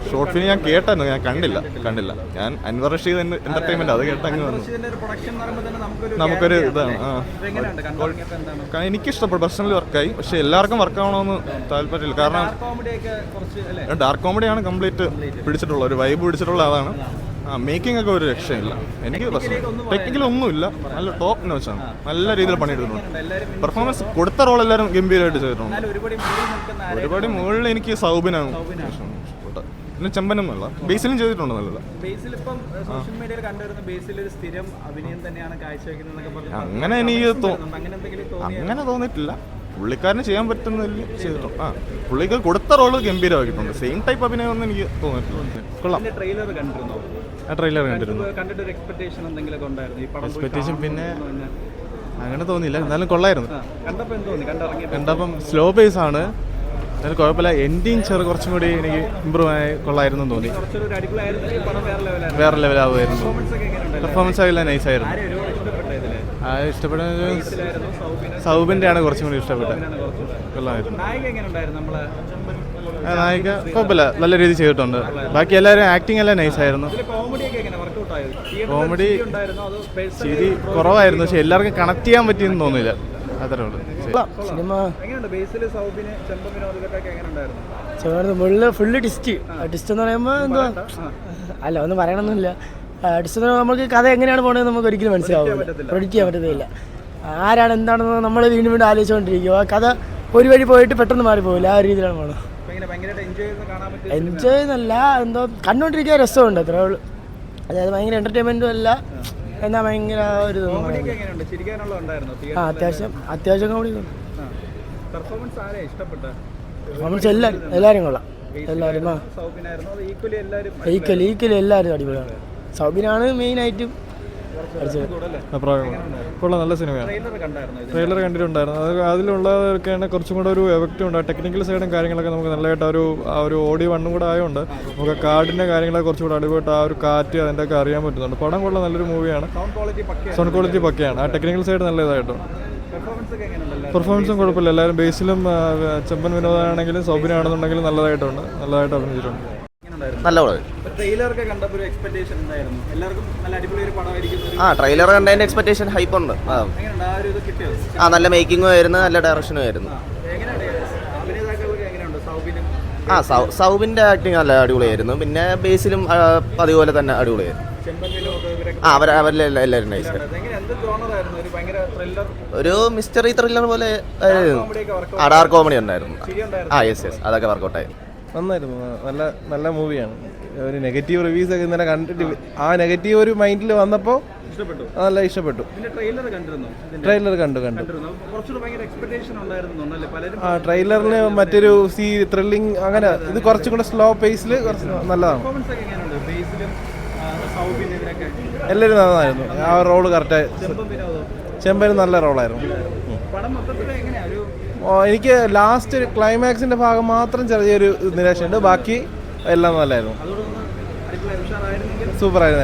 Short film ഞാൻ കേട്ടായിരുന്നു, ഞാൻ കണ്ടില്ല. ഞാൻ അൻവർ റഷീദ് എന്റർടൈൻമെന്റ് അത് കേട്ടങ്ങ് വന്നു. നമുക്കൊരു ഇതാണ്. എനിക്കിഷ്ടപ്പെട്ടു, പേഴ്സണലി വർക്കായി. പക്ഷെ എല്ലാവർക്കും വർക്കാവണമെന്ന് താല്പര്യമില്ല. കാരണം ഡാർക്ക് കോമഡിയാണ് കംപ്ലീറ്റ് പിടിച്ചിട്ടുള്ള ഒരു വൈബ് പിടിച്ചിട്ടുള്ള അതാണ്. മേക്കിംഗ് ഒക്കെ ഒരു രക്ഷയില്ല. എനിക്ക് ടെക്നിക്കൽ ഒന്നുമില്ല, നല്ല ടോപ്പ് നോച്ചാണ്. നല്ല രീതിയിൽ പണിയെടുക്കുന്നുണ്ട്. പെർഫോമൻസ് കൊടുത്ത റോൾ എല്ലാവരും ഗംഭീരമായിട്ട് ചെയ്തിട്ടുണ്ട്. ഒരുപാട് മുകളിൽ എനിക്ക് സൗബിനാണ് പിന്നെ ചെമ്പനൊന്നുമല്ല, ബേസിലും ചെയ്തിട്ടുണ്ട് നല്ലത്. അങ്ങനെ എനിക്ക് അങ്ങനെ തോന്നിയിട്ടില്ല. പുള്ളിക്കാരന് ചെയ്യാൻ പറ്റുന്നതിൽ ചെയ്തിട്ടുണ്ട്. പുള്ളിക്ക് കൊടുത്ത റോള് ഗംഭീരമാക്കിയിട്ടുണ്ട്. സെയിം ടൈപ്പ് അഭിനയമൊന്നും എനിക്ക് തോന്നിയിട്ടില്ല. കൊള്ളാം. ട്രെയിലർ കണ്ടിരുന്നു. എക്സ്പെക്ടേഷൻ പിന്നെ അങ്ങനെ തോന്നിയില്ല, എന്നാലും കൊള്ളായിരുന്നു. കണ്ടപ്പം സ്ലോ പേസ് ആണ്, എന്നാലും കുഴപ്പമില്ല. എൻഡിങ് കുറച്ചും കൂടി എനിക്ക് ഇമ്പ്രൂവ് ആയി കൊള്ളായിരുന്നു തോന്നി. വേറെ ലെവലാവുമായിരുന്നു. പെർഫോമൻസ് ആയില്ല, നൈസായിരുന്നു. ഇഷ്ടപ്പെടുന്നത് സൗബിൻ്റെ ആണ് കുറച്ചും കൂടി ഇഷ്ടപ്പെട്ടത്. കൊള്ളാമായിരുന്നു. നായിക കുഴപ്പമില്ല, നല്ല രീതിയിൽ ചെയ്തിട്ടുണ്ട്. ബാക്കി എല്ലാവരും ആക്ടിങ് എല്ലാം നൈസായിരുന്നു. കോമഡി ശരി കുറവായിരുന്നു, പക്ഷെ എല്ലാവർക്കും കണക്ട് ചെയ്യാൻ പറ്റിയെന്ന് തോന്നില്ല. അത്രേ ഉള്ളൂ. സിനിമ ഫുള്ള് ടിസ്റ്റ് എന്ന് പറയുമ്പോൾ എന്തോ അല്ല, ഒന്നും പറയണമെന്നില്ല. ടിസ്റ്റ് നമുക്ക് കഥ എങ്ങനെയാണ് പോകണമെന്ന് നമുക്ക് ഒരിക്കലും മനസ്സിലാവില്ല, പ്രൊഡിക്റ്റ് ചെയ്യാൻ പറ്റത്തില്ല. ആരാണ് എന്താണെന്ന് നമ്മൾ വീണ്ടും വീണ്ടും ആലോചിച്ചുകൊണ്ടിരിക്കും. ആ കഥ ഒരു വഴി പോയിട്ട് പെട്ടെന്ന് മാറിപ്പോകില്ല, ആ രീതിയിലാണ് പോകണം. എൻജോയ് എന്നല്ല, എന്തോ കണ്ടുകൊണ്ടിരിക്കാൻ രസമുണ്ട്, അത്രേ ഉള്ളൂ. അതായത് ഭയങ്കര എൻ്റർടൈൻമെൻറ്റും അല്ല, എന്നാൽ ഭയങ്കര ഒരു അത്യാവശ്യം കോമഡി. പെർഫോമൻസ് എല്ലാവരും കൊള്ളാം. എല്ലാവരും ഈക്വലി എല്ലാവരും അടിപൊളിയാണ്. സൗബിനാണ് മെയിനായിട്ടും കൊള്ളാം. നല്ല സിനിമയാണ്. ട്രെയിലർ കണ്ടിട്ടുണ്ടായിരുന്നു. അതിലുള്ളതൊക്കെയാണ് കുറച്ചും കൂടെ ഒരു എഫക്റ്റ് ഉണ്ട്. ടെക്നിക്കൽ സൈഡും കാര്യങ്ങളൊക്കെ നമുക്ക് നല്ലതായിട്ട് ആ ഒരു ഓഡിയോ വണ്ണും കൂടെ ആയതുകൊണ്ട് നമുക്ക് കാർഡിൻ്റെ കാര്യങ്ങളൊക്കെ കുറച്ചും കൂടെ അടിപൊളിയായിട്ട് ആ ഒരു കാറ്റ് അതിൻ്റെ ഒക്കെ അറിയാൻ പറ്റുന്നുണ്ട്. പടം കൊള്ളാം, നല്ലൊരു മൂവിയാണ്. സൗണ്ട് ക്വാളിറ്റി പക്കയാണ്. ആ ടെക്നിക്കൽ സൈഡ് നല്ല ഇതായിട്ടുണ്ട്. പെർഫോമൻസും കുഴപ്പമില്ല. എല്ലാവരും ബേസിലും ചെമ്പൻ വിനോദാണെങ്കിലും സൗബിനാണെന്നുണ്ടെങ്കിലും നല്ലതായിട്ട് അഭിനയിച്ചിട്ടുണ്ട്. നല്ല ട്രെയിലർ കണ്ടതിന്റെ എക്സ്പെക്ടേഷൻ ഹൈപ്പ് ഉണ്ട്. നല്ല മേക്കിങ്ങും ആയിരുന്നു, നല്ല ഡയറക്ഷനും ആയിരുന്നു. സൗബിന്റെ ആക്ടിങ് നല്ല അടിപൊളിയായിരുന്നു. പിന്നെ ബേസിലും അതുപോലെ തന്നെ അടിപൊളിയായിരുന്നു. അവരെല്ലാവരും നൈസ്. ഒരു മിസ്റ്ററി ത്രില്ലർ പോലെ ഡാർക്ക് കോമഡി ഉണ്ടായിരുന്നു. യെസ് അതൊക്കെ വർക്കൗട്ടായിരുന്നു. നന്നായിരുന്നു. നല്ല മൂവിയാണ്. ഒരു നെഗറ്റീവ് റിവ്യൂസ് ഒക്കെ ഇന്നലെ കണ്ടിട്ട് ആ നെഗറ്റീവ് ഒരു മൈൻഡിൽ വന്നപ്പോൾ നല്ല ഇഷ്ടപ്പെട്ടു. ട്രെയിലർ കണ്ടു. ട്രെയിലറിന് മറ്റൊരു ത്രില്ലിങ് അങ്ങനെ, ഇത് കുറച്ചും കൂടെ സ്ലോ പേസിൽ കുറച്ച് നല്ലതാണ്. എല്ലാവരും നന്നായിരുന്നു. ആ റോള് കറക്റ്റായി. ചെമ്പന് നല്ല റോളായിരുന്നു. എനിക്ക് ലാസ്റ്റ് ക്ലൈമാക്സിന്റെ ഭാഗം മാത്രം ചെറിയൊരു നിരാശയുണ്ട്. ബാക്കി എല്ലാം നല്ലായിരുന്നു. സൂപ്പറായിരുന്നു.